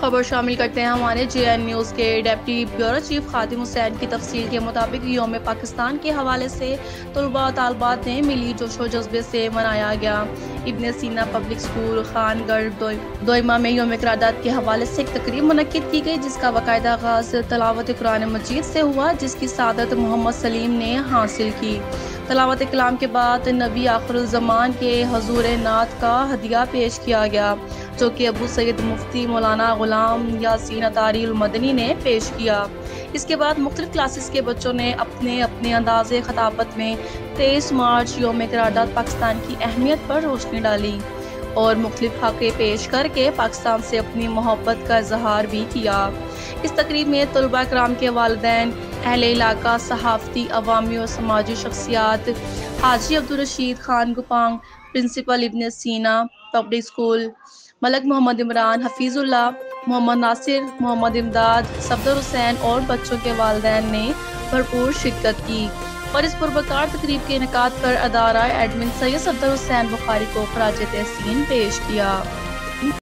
خبر شامل کرتے ہیں ہمارے جے این نیوز کے deputy bureau chief Khadim Hussain کی تفصیل کے مطابق یوم پاکستان کے حوالے سے طلباء و طالبات نے ملی جوش و جذبے سے منایا گیا۔ ابن سینا پبلک اسکول خان گڑھ دوئمہ میں یوم قرارداد کے حوالے سے ایک تقریب منعقد کی گئی، جس کا باقاعدہ آغاز تلاوت قرآن مجید سے ہوا، جس کی سعادت محمد سلیم نے حاصل کی۔ تلاوت کلام کے بعد نبی آخر الزمان کے حضور نعت کا ہدیہ پیش کیا گیا، جو کہ ابو سید مفتی مولانا غلام یاسین اطاری المدنی نے پیش کیا۔ اس کے بعد مختلف کلاسز کے بچوں نے اپنے اپنے انداز خطابت میں 23 مارچ یوم قرارداد پاکستان کی اہمیت پر روشنی ڈالی اور مختلف خاکے پیش کر کے پاکستان سے اپنی محبت کا اظہار بھی کیا۔ اس تقریب میں طلباء کرام کے والدین، اہل علاقہ، صحافتی، عوامی اور سماجی شخصیات، حاجی عبدالرشید خان گپانگ، پرنسپل ابن سینا پبلک اسکول، ملک محمد عمران، حفیظ اللہ، محمد ناصر، محمد امداد، صفدر حسین اور بچوں کے والدین نے بھرپور شرکت کی اور اس پروقار تقریب کے انعقاد پر ادارہ ایڈمن سید صفدر حسین بخاری کو خراج تحسین پیش کیا۔